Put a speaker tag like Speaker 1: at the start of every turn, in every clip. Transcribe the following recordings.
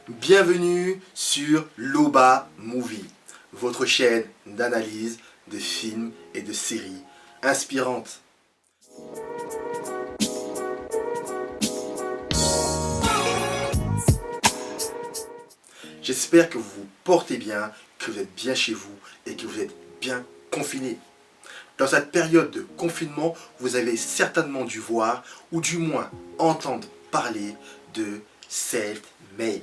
Speaker 1: Bienvenue sur Loba Movie, votre chaîne d'analyse de films et de séries inspirantes. J'espère que vous vous portez bien, que vous êtes bien chez vous et que vous êtes bien confinés. Dans cette période de confinement, vous avez certainement dû voir, ou du moins entendre parler de Self-Made,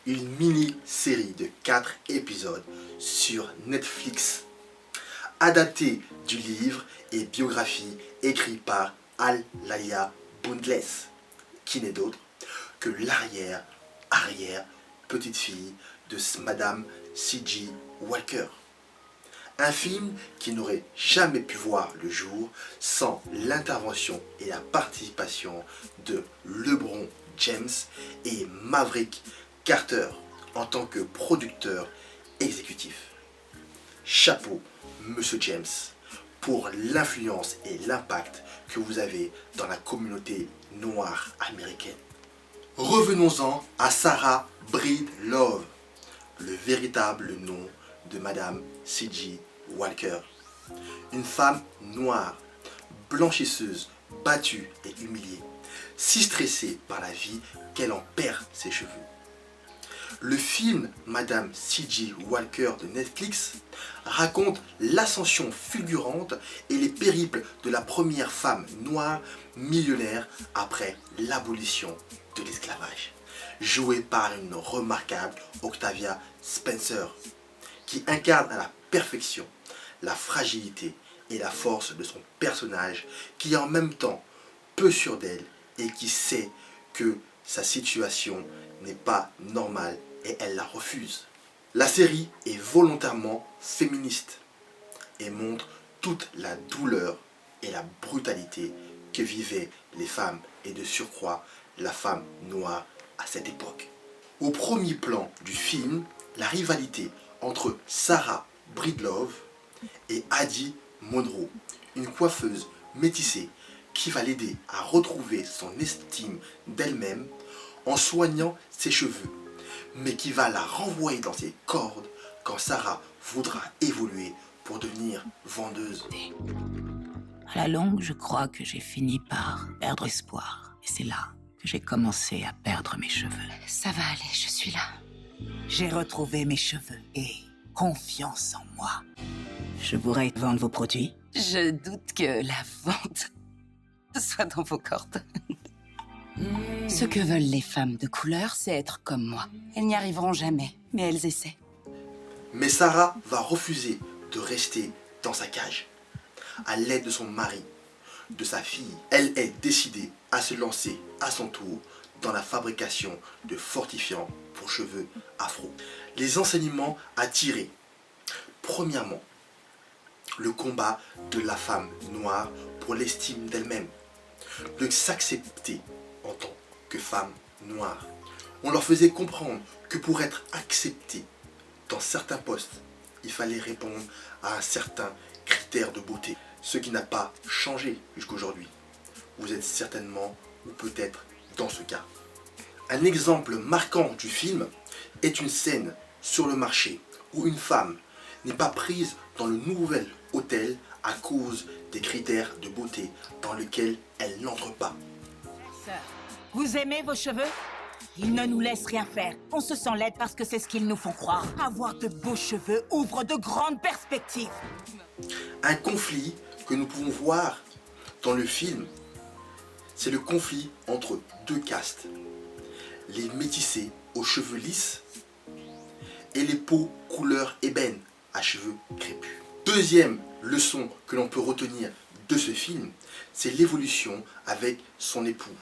Speaker 1: une mini-série de 4 épisodes sur Netflix, adaptée du livre et biographie écrit par Al-Laïa Boundless, qui n'est d'autre que l'arrière petite-fille de Madame C.J. Walker. Un film qui n'aurait jamais pu voir le jour sans l'intervention et la participation de LeBron James et Maverick Carter en tant que producteur exécutif. Chapeau, Monsieur James, pour l'influence et l'impact que vous avez dans la communauté noire américaine. Revenons-en à Sarah Breedlove, le véritable nom de Madame C.J. Walker. Une femme noire, blanchisseuse, battue et humiliée, si stressée par la vie qu'elle en perd ses cheveux. Le film Madame C.J. Walker de Netflix raconte l'ascension fulgurante et les périples de la première femme noire millionnaire après l'abolition de l'esclavage, jouée par une remarquable Octavia Spencer, qui incarne à la perfection la fragilité et la force de son personnage, qui est en même temps peu sûr d'elle et qui sait que sa situation n'est pas normale et elle la refuse. La série est volontairement féministe et montre toute la douleur et la brutalité que vivaient les femmes et de surcroît la femme noire à cette époque. Au premier plan du film, la rivalité entre Sarah Breedlove et Addie Monroe, une coiffeuse métissée qui va l'aider à retrouver son estime d'elle-même en soignant ses cheveux, mais qui va la renvoyer dans ses cordes quand Sarah voudra évoluer pour devenir vendeuse.
Speaker 2: À la longue, je crois que j'ai fini par perdre espoir. Et c'est là que j'ai commencé à perdre mes cheveux.
Speaker 3: Ça va aller, je suis là.
Speaker 2: J'ai retrouvé mes cheveux et confiance en moi. Je pourrais vendre vos produits.
Speaker 3: Je doute que la vente soit dans vos cordes. Ce que veulent les femmes de couleur, c'est être comme moi. Elles n'y arriveront jamais, mais elles essaient.
Speaker 1: Mais Sarah va refuser de rester dans sa cage. À l'aide de son mari, de sa fille, elle est décidée à se lancer à son tour dans la fabrication de fortifiants pour cheveux afro. Les enseignements à tirer. Premièrement, le combat de la femme noire pour l'estime d'elle-même. De s'accepter en tant que femme noire. On leur faisait comprendre que pour être accepté dans certains postes, il fallait répondre à un certain critère de beauté. Ce qui n'a pas changé jusqu'aujourd'hui. Vous êtes certainement ou peut-être dans ce cas. Un exemple marquant du film est une scène sur le marché où une femme n'est pas prise dans le nouvel hôtel à cause des critères de beauté dans lesquels elle n'entre pas.
Speaker 4: Sœur, vous aimez vos cheveux? Ils ne nous laissent rien faire. On se sent laide parce que c'est ce qu'ils nous font croire. Avoir de beaux cheveux ouvre de grandes perspectives.
Speaker 1: Un conflit que nous pouvons voir dans le film, c'est le conflit entre deux castes. Les métissés aux cheveux lisses et les peaux couleur ébène à cheveux crépus. Deuxième leçon que l'on peut retenir de ce film, c'est l'évolution avec son époux,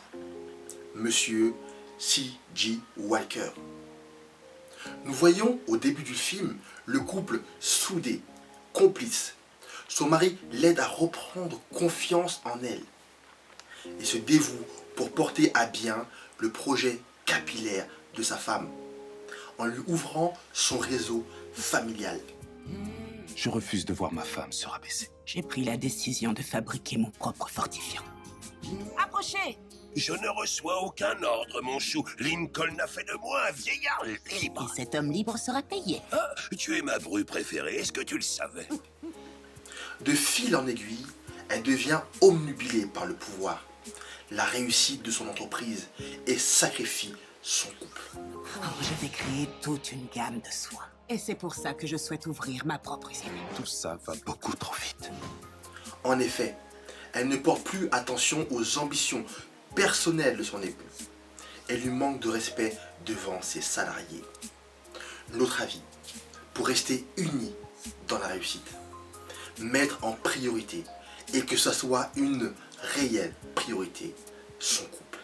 Speaker 1: Monsieur C.J. Walker. Nous voyons au début du film le couple soudé, complice. Son mari l'aide à reprendre confiance en elle et se dévoue pour porter à bien le projet capillaire de sa femme en lui ouvrant son réseau familial.
Speaker 5: Je refuse de voir ma femme se rabaisser.
Speaker 2: J'ai pris la décision de fabriquer mon propre fortifiant.
Speaker 4: Approchez!
Speaker 6: Je ne reçois aucun ordre, mon chou. Lincoln a fait de moi un vieillard
Speaker 4: Et
Speaker 6: libre.
Speaker 4: cet homme libre sera payé.
Speaker 6: Ah, tu es ma bru préférée, est-ce que tu le savais?
Speaker 1: De fil en aiguille, elle devient omnubilée par le pouvoir, la réussite de son entreprise et sacrifie son couple.
Speaker 4: Oh, je vais créer toute une gamme de soins. Et c'est pour ça que je souhaite ouvrir ma propre usine.
Speaker 5: Tout ça va beaucoup trop vite.
Speaker 1: En effet, elle ne porte plus attention aux ambitions personnelles de son époux. Elle lui manque de respect devant ses salariés. Notre avis, pour rester unis dans la réussite, mettre en priorité, et que ça soit une réelle priorité, son couple.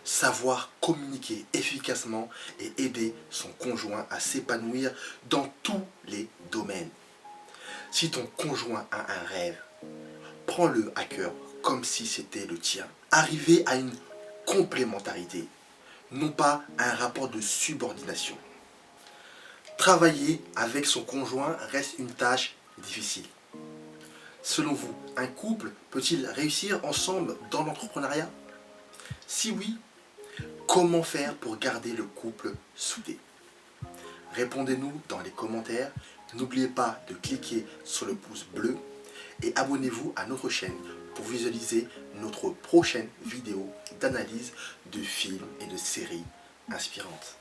Speaker 1: Savoir communiquer efficacement et aider son conjoint à s'épanouir dans tous les domaines. Si ton conjoint a un rêve, prends-le à cœur comme si c'était le tien. Arriver à une complémentarité, non pas à un rapport de subordination. Travailler avec son conjoint reste une tâche difficile. Selon vous, un couple peut-il réussir ensemble dans l'entrepreneuriat? Si oui, comment faire pour garder le couple soudé? Répondez-nous dans les commentaires. N'oubliez pas de cliquer sur le pouce bleu et abonnez-vous à notre chaîne pour visualiser notre prochaine vidéo d'analyse de films et de séries inspirantes.